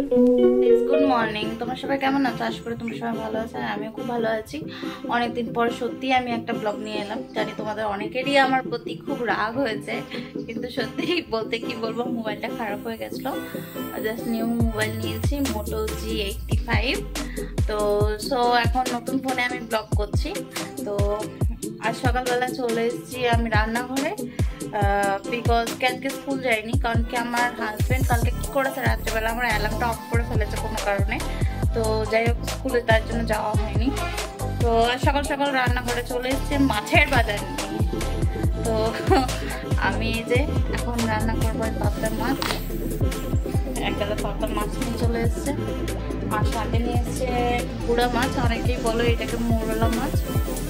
Good morning তোমরা সবাই কেমন আছো? আশা করি তোমরা সবাই ভালো আছো। আমিও খুব ভালো আছি। অনেকদিন পর সত্যি আমি একটা ব্লগ নিয়ে এলাম। জানি তোমাদের অনেকেরই আমার প্রতি খুব রাগ হয়েছে, কিন্তু সত্যি বলতে কি বলবো, মোবাইলটা খারাপ হয়ে গেছিল। জাস্ট নিউ মোবাইল নিয়েছি, Moto G85। তো এখন নতুন ফোনে আমি ব্লগ করছি। তো আজ সকালবেলা চলে এসেছি আমি রান্নাঘরে, বিকজ আজকে স্কুল যাইনি, কারণ কি আমার হাজবেন্ড কালকে কি করেছে, রাত্রেবেলা আমার অ্যালার্মটা অফ করে ফেলেছে কোনো কারণে। তো যাই হোক, স্কুলে তার জন্য যাওয়া হয়নি। তো সকাল সকাল রান্নাঘরে চলে এসেছি মাছের বাজার নিয়ে। তো আমি এই যে এখন রান্না করবো পাবদা মাছ। একটা পাবদা মাছ নিয়ে চলে এসছে, আর সাথে নিয়ে এসছে গুঁড়া মাছ। অনেকেই বলো এটাকে মৌরলা মাছ।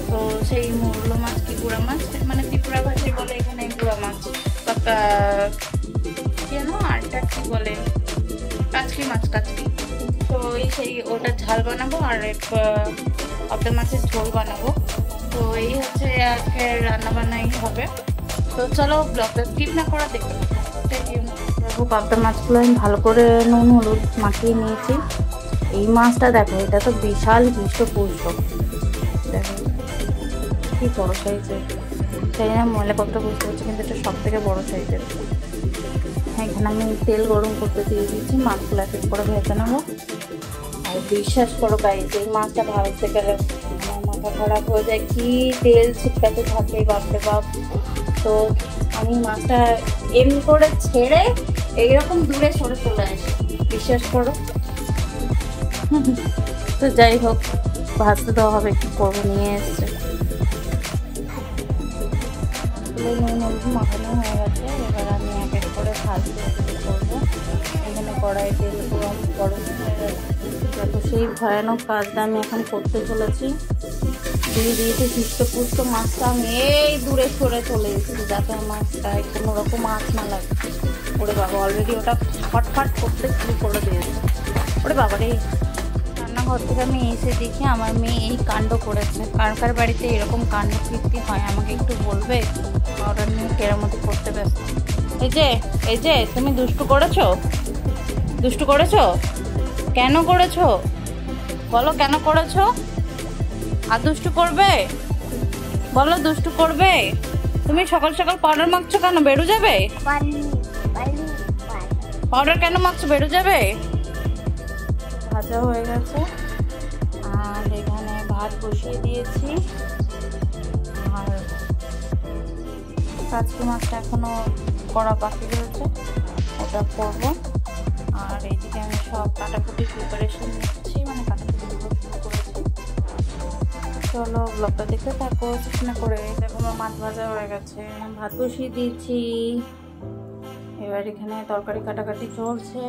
তো সেই মৌরলা মাছ কি গুঁড়া মাছ, মানে ত্রিপুরা ভাষায় বলে এখানে গুঁড়া মাছ, কেন আরটা কি বলে, কাচকি মাছ, কাচকি। তো সেই ওটা ঝাল বানাবো, আর পাবদা মাছের ঝোল বানাবো। তো এই হচ্ছে আজকে রান্না বান্নাই হবে। তো চলো ব্লগটা স্কিপ না করা দেখো। দেখো পাবদা মাছগুলো আমি ভালো করে নুন হলুদ মাখিয়ে নিয়েছি। এই মাছটা দেখো, এটা তো বিশাল হৃষ্টপুষ্ট, দেখো কি বড় সাইজের। সেই না ময়লা কতটা বুঝতে পারছি, কিন্তু এটা সব থেকে বড় সাইজের। এখানে আমি তেল গরম করতে দিয়ে দিয়েছি, মাছগুলো এক এক করে ভেজে নেবো। আর বিশ্বাস করো গাইস, এই মাছটা ভাজতে গেলে আমার মাথা খারাপ হয়ে যায়, কি তেল ছিটকাতে থাকে বাপরে বাপ। তো আমি মাছটা এমনি করে ছেড়ে এইরকম দূরে সরে চলে আসি, বিশ্বাস করো। তো যাই হোক, ভাজতে দেওয়া হবে, কি করবো, নিয়ে এসছে। নুন হলুদ মাখানো হয়ে গেছে, এবার আমি এক এক করে ভাজতে করবো। এখানে কড়াই তেল গরম হয়ে গেছে। দেখো সেই ভয়ানক কাজটা আমি এখন করতে চলেছি। দিয়ে দিয়েছি হৃষ্টপুষ্ট মাছটা, আমি এই দূরে সরে চলে এসেছি, যাতে মাছটা কোনো রকম মাছ না লাগে। ওরে বাবা, অলরেডি ওটা ফটফট করতে শুরু করে দিয়েছে। ওরে বাবা রে, রান্নাঘর থেকে আমি এসে দেখি আমার মেয়ে এই কাণ্ড করেছে। কার কার বাড়িতে এরকম কাণ্ড কীর্তি হয় আমাকে একটু বলবে? ওটা নিয়ে কেরার মতো করতে ব্যস্ত। এই যে তুমি দুষ্টু করেছো? কেন করেছো বলো, কেন করেছো? আর দুষ্টু করবে? বলো, দুষ্টু করবে? তুমি সকাল সকাল পাউডার মাখছো কেন? বেরো যাবে? পাউডার কেন মাখছো? বেরো যাবে? ভাজা হয়ে গেছে, আর এখানে ভাত বসিয়ে দিয়েছি। আর কাচকি মাছটা এখনো কড়া বাকি রয়েছে, ওটা করবো। আর এইদিকে আমি সব কাটাকুটি প্রিপারেশন নিচ্ছি, মানে কাটাকুটি শুরু করেছি। চলো ব্লগটা দেখতে থাকো চেষ্টা করে। দেখো আমার মাছ ভাজা হয়ে গেছে, ভাত বসিয়ে দিয়েছি। এবার এখানে তরকারি কাটাকাটি চলছে।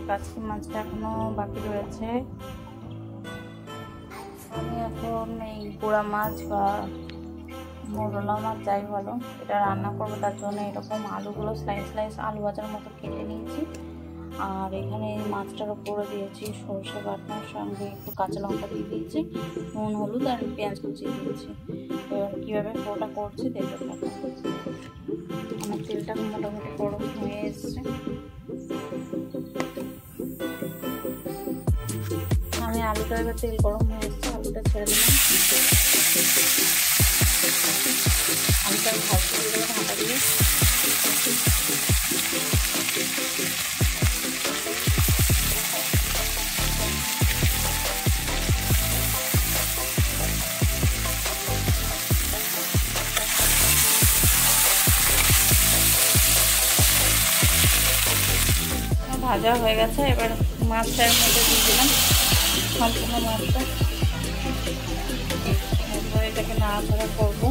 কাচকি মাছটা এখনো বাকি রয়েছে। আমি এখন এই গুঁড়া মাছ বা মোরলা মাছ যাই বলো, এটা রান্না করবো। তার জন্য এরকম আলুগুলো স্লাইস আলু ভাজার মতো কেটে নিয়েছি। আর এখানে এই মাছটার উপরে দিয়েছি সরষে বাটার সঙ্গে একটু কাঁচা লঙ্কা দিয়ে দিয়েছি, নুন হলুদ আর পেঁয়াজ কুচিয়ে দিয়েছি। এবার কীভাবে ওটা করছি দেখে থাকো। আমার তেলটা মোটামুটি গরম হয়ে এসছে। আমি আলুটা, এবার তেল গরম হয়ে এসছে, আলুটা ছেড়ে দিলাম। আলুটা ভাজতে দিয়ে দেবো ঢাকা দিয়ে। ভাজা হয়ে গেছে, এবার মাছটার মধ্যে দিয়ে দিলাম সম্পূর্ণ মাছটা। এরপর এটাকে নাড়াচাড়া করবো।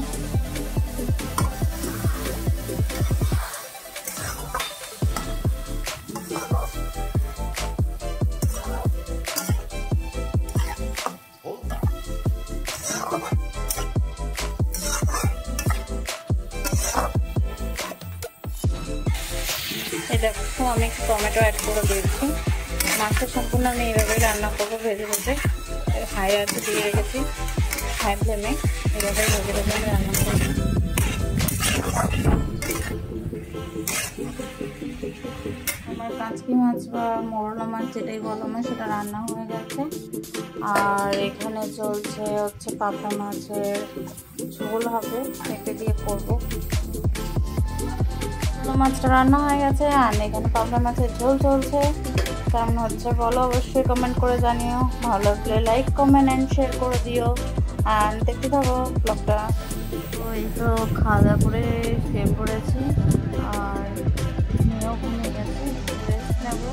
এই দেখো আমি একটু টমেটো অ্যাড করে দিয়েছি। মাছটা সম্পূর্ণ আমি এইভাবেই রান্না করবো, ভেজে ভেজে। হাই আছে দিয়ে রেখেছি, হাই ফ্লেমে এইভাবেই ভেজে ভেজে আমি রান্না করবো। আমার কাঁচকি মাছ বা মোরলা মাছ যেটাই বলো না সেটা রান্না হয়ে গেছে। আর এখানে চলছে হচ্ছে পাবদা মাছের ঝোল হবে, পেঁপে দিয়ে করবো। মোরলা মাছটা রান্না হয়ে গেছে আর এখানে পাবদা মাছের ঝোল চলছে। কেমন হচ্ছে বলো অবশ্যই কমেন্ট করে জানিও। ভালো লাগলে লাইক কমেন্ট অ্যান্ড শেয়ার করে দিও। আর দেখতে থাকো ব্লগটা। তো এই তো খাওয়া দাওয়া করে শুয়ে পড়েছি আর মেয়েও ঘুমিয়ে গেছে, রেস্ট নেবো,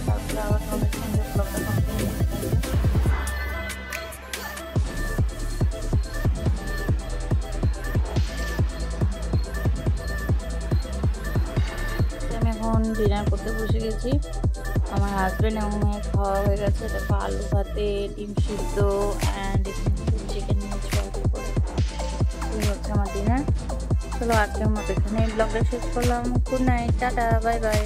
তারপরে আবার তোমাদের সঙ্গে ব্লগটা কন্টিনিউ করবো। আমি এখন ডিনার করতে বসে গেছি। আমার হাজব্যান্ড এবং মেয়ের খাওয়া হয়ে গেছে। দেখো আলু ভাতে ডিম সিদ্ধ অ্যান্ড চিকেন করে এই হচ্ছে আমার ডিনার। চলো আজকের মতো এখানে ব্লগটা শেষ করলাম। Good night, tata, bye bye.